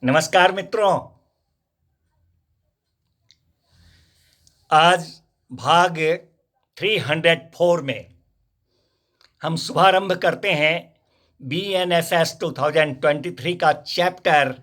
नमस्कार मित्रों। आज भाग 304 में हम शुभारंभ करते हैं BNSS 2023 का चैप्टर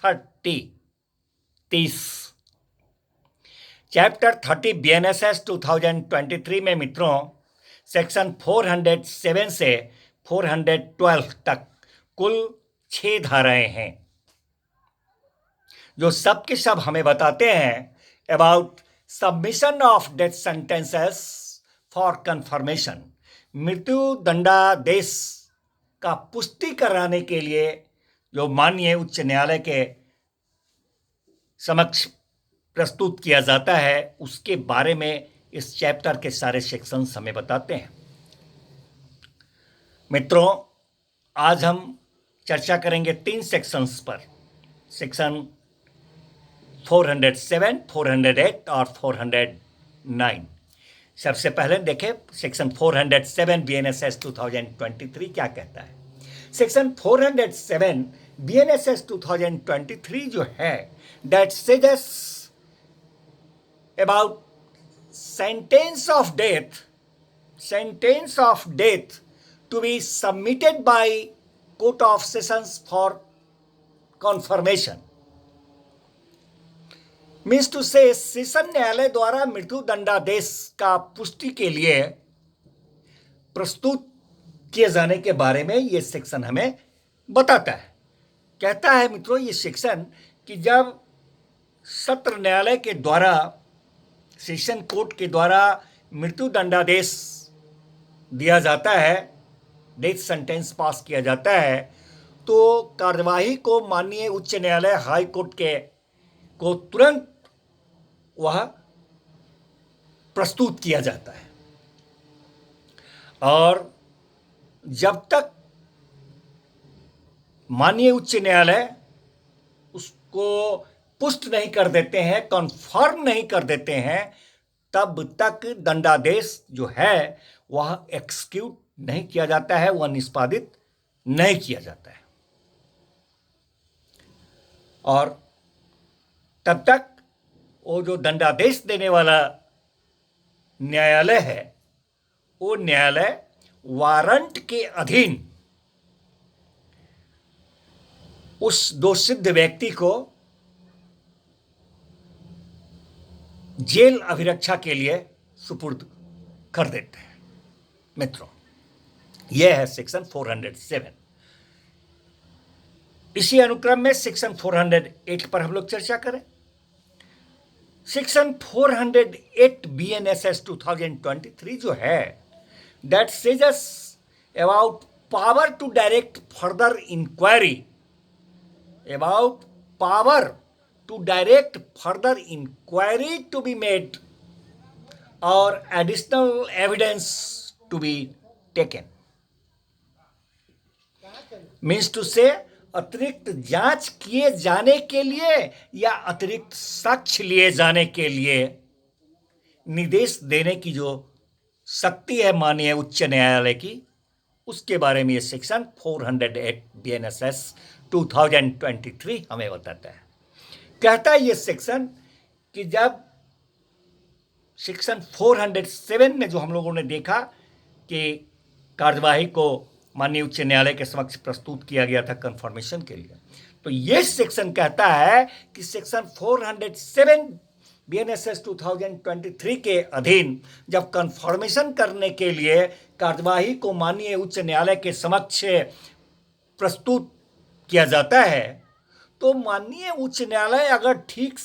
30 चैप्टर 30 BNSS 2023 में मित्रों सेक्शन 407 से 412 तक कुल 6 धाराएं हैं जो सब के सब हमें बताते हैं about submission of death sentences for confirmation, मृत्यु दंडादेश का पुष्टि कराने के लिए जो माननीय उच्च न्यायालय के समक्ष प्रस्तुत किया जाता है उसके बारे में इस चैप्टर के सारे सेक्शंस हमें बताते हैं। मित्रों, आज हम चर्चा करेंगे 3 सेक्शंस पर, सेक्शन 407, 408 और 409। सबसे पहले देखें सेक्शन 407 BNSS 2023 क्या कहता है। सेक्शन 407 BNSS 2023 जो है that says about sentence of death to be submitted by Court of Sessions for confirmation, means to say session न्यायालय द्वारा मृत्यु दंडादेश का पुष्टि के लिए प्रस्तुत किए जाने के बारे में यह सेक्शन हमें बताता है। कहता है मित्रों ये सेक्शन कि जब सत्र न्यायालय के द्वारा, सेशन कोर्ट के द्वारा मृत्यु दंडादेश दिया जाता है, डेथ सेंटेंस पास किया जाता है, तो कार्यवाही को माननीय उच्च न्यायालय हाई कोर्ट को तुरंत वह प्रस्तुत किया जाता है और जब तक माननीय उच्च न्यायालय उसको पुष्ट नहीं कर देते हैं, कन्फर्म नहीं कर देते हैं, तब तक दंडादेश जो है वह एक्सक्यूट नहीं किया जाता है, वह निष्पादित नहीं किया जाता है। और तब तक वो जो दंडादेश देने वाला न्यायालय है वो न्यायालय वारंट के अधीन उस दोषित व्यक्ति को जेल अभिरक्षा के लिए सुपुर्द कर देते हैं। मित्रों, यह है सेक्शन 407। इसी अनुक्रम में सेक्शन 408 पर हम लोग चर्चा करें। सेक्शन 408 BNSS 2023 जो है that says about power to direct further inquiry, about power to direct further inquiry to be made और additional evidence to be taken, means to से अतिरिक्त जांच किए जाने के लिए या अतिरिक्त साक्ष्य लिए जाने के लिए निर्देश देने की जो शक्ति है माननीय उच्च न्यायालय की, उसके बारे में ये सेक्शन 408 BNSS 2023 हमें बताता है। कहता है ये सेक्शन कि जब सेक्शन 407 में जो हम लोगों ने देखा कि कार्यवाही को माननीय उच्च न्यायालय के समक्ष प्रस्तुत किया गया था कंफर्मेशन के लिए, तो यह सेक्शन कहता है कि सेक्शन 407 BNSS 2023 के अधीन जब कंफर्मेशन करने के लिए कार्यवाही को माननीय उच्च न्यायालय के समक्ष प्रस्तुत किया जाता है, तो माननीय उच्च न्यायालय अगर ठीक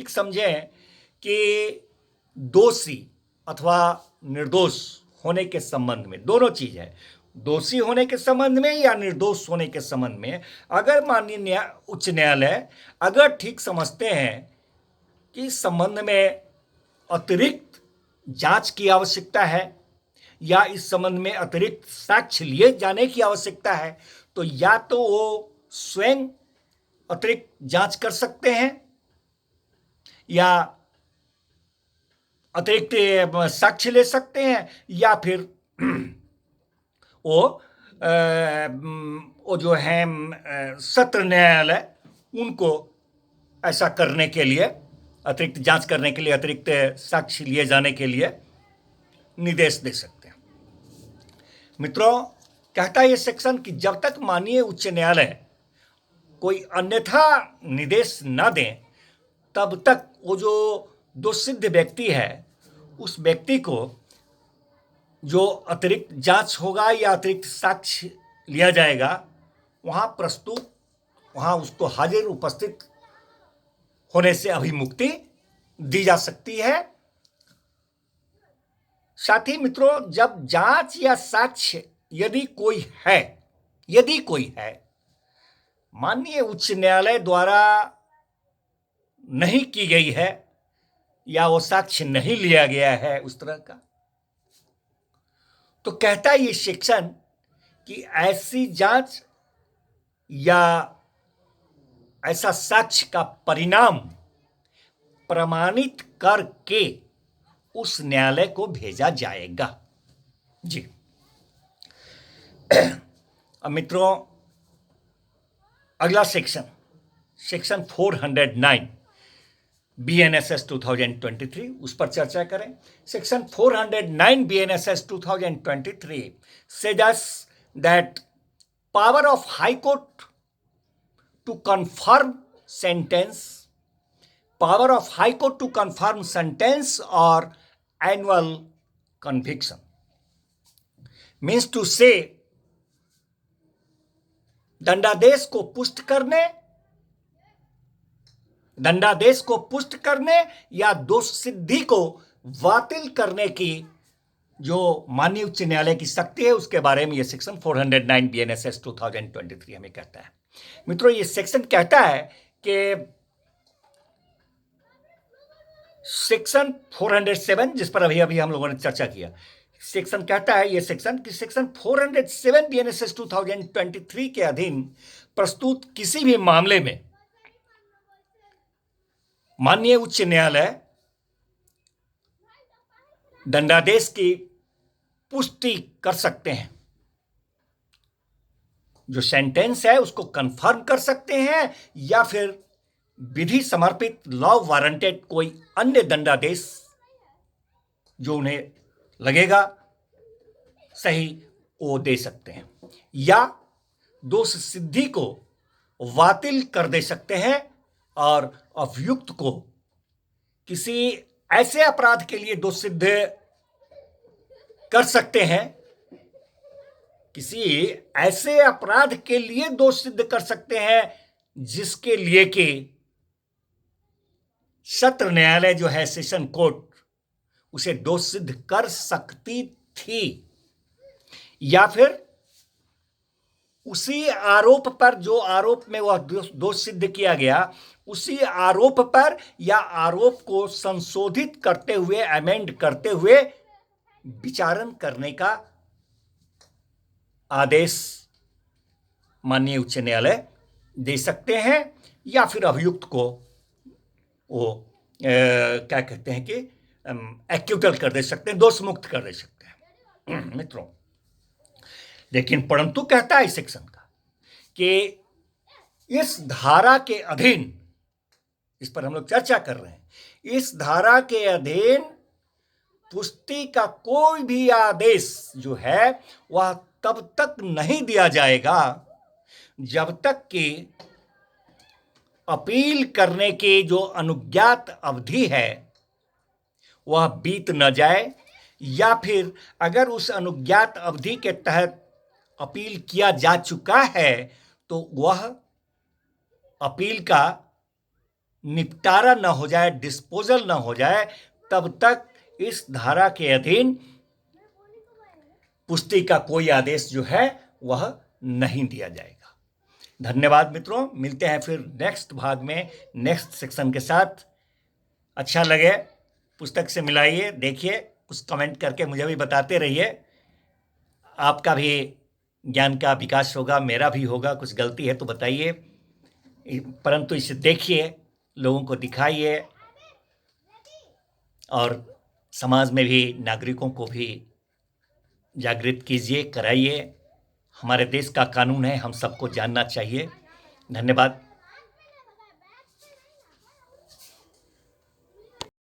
समझें कि दोषी अथवा निर्दोष होने के संबंध में, दोनों चीज है, दोषी होने के संबंध में या निर्दोष होने के संबंध में, अगर माननीय उच्च न्यायालय अगर ठीक समझते हैं कि इस संबंध में अतिरिक्त जांच की आवश्यकता है या इस संबंध में अतिरिक्त साक्ष्य लिए जाने की आवश्यकता है, तो या तो वो स्वयं अतिरिक्त जांच कर सकते हैं या अतिरिक्त साक्ष्य ले सकते हैं, या फिर वो जो है सत्र न्यायालय उनको ऐसा करने के लिए, अतिरिक्त जांच करने के लिए, अतिरिक्त साक्ष्य लिए जाने के लिए निर्देश दे सकते हैं। मित्रों, कहता है ये सेक्शन कि जब तक माननीय उच्च न्यायालय कोई अन्यथा निर्देश न दें तब तक वो जो दोषसिद्ध व्यक्ति है उस व्यक्ति को जो अतिरिक्त जांच होगा या अतिरिक्त साक्ष्य लिया जाएगा वहाँ उसको हाजिर उपस्थित होने से अभिमुक्ति दी जा सकती है। साथ ही मित्रों, जब जांच या साक्ष्य यदि कोई है माननीय उच्च न्यायालय द्वारा नहीं की गई है या वो साक्ष्य नहीं लिया गया है उस तरह का, तो कहता है ये सेक्शन कि ऐसी जांच या ऐसा साक्ष्य का परिणाम प्रमाणित करके उस न्यायालय को भेजा जाएगा। जी, अब मित्रों, अगला सेक्शन 409 BNSS 2023, उस पर चर्चा करें। Section 409 BNSS 2023 says that power of High Court to confirm sentence or annual conviction means to say दंडादेश को पुष्ट करने या दोष सिद्धि को बातिल करने की जो माननीय उच्च न्यायालय की शक्ति है उसके बारे में यह सेक्शन 409 BNSS 2023 हमें कहता है। मित्रों, ये सेक्शन कहता है कि सेक्शन 407 जिस पर अभी हम लोगों ने चर्चा किया, सेक्शन कहता है ये सेक्शन कि सेक्शन 407 BNSS 2023 के अधीन प्रस्तुत किसी भी मामले में माननीय उच्च न्यायालय दंडादेश की पुष्टि कर सकते हैं, जो सेंटेंस है उसको कंफर्म कर सकते हैं या फिर विधि समर्पित लॉ वारंटेड कोई अन्य दंडादेश जो उन्हें लगेगा सही वो दे सकते हैं, या दोष सिद्धि को बातिल कर दे सकते हैं और अभियुक्त को किसी ऐसे अपराध के लिए दोष सिद्ध कर सकते हैं, किसी ऐसे अपराध के लिए दोष सिद्ध कर सकते हैं जिसके लिए कि सत्र न्यायालय जो है सेशन कोर्ट उसे दोष सिद्ध कर सकती थी, या फिर उसी आरोप पर जो आरोप में वह दोष सिद्ध किया गया उसी आरोप पर या आरोप को संशोधित करते हुए, अमेंड करते हुए विचारण करने का आदेश माननीय उच्च न्यायालय दे सकते हैं, या फिर अभियुक्त को वो क्या कहते हैं कि एक्यूटल कर दे सकते हैं, दोष मुक्त कर दे सकते हैं। मित्रों, लेकिन परंतु कहता है इस सेक्शन का कि इस धारा के अधीन, इस पर हम लोग चर्चा कर रहे हैं, इस धारा के अधीन पुष्टि का कोई भी आदेश जो है वह तब तक नहीं दिया जाएगा जब तक कि अपील करने की जो अनुज्ञात अवधि है वह बीत न जाए, या फिर अगर उस अनुज्ञात अवधि के तहत अपील किया जा चुका है तो वह अपील का निपटारा न हो जाए, डिस्पोजल न हो जाए, तब तक इस धारा के अधीन पुष्टि का कोई आदेश जो है वह नहीं दिया जाएगा। धन्यवाद मित्रों, मिलते हैं फिर नेक्स्ट भाग में नेक्स्ट सेक्शन के साथ। अच्छा लगे पुस्तक से मिलाइए, देखिए, कुछ कमेंट करके मुझे भी बताते रहिए, आपका भी ज्ञान का विकास होगा, मेरा भी होगा। कुछ गलती है तो बताइए, परंतु इसे देखिए, लोगों को दिखाइए और समाज में भी नागरिकों को भी जागृत कीजिए, कराइए। हमारे देश का कानून है, हम सबको जानना चाहिए। धन्यवाद।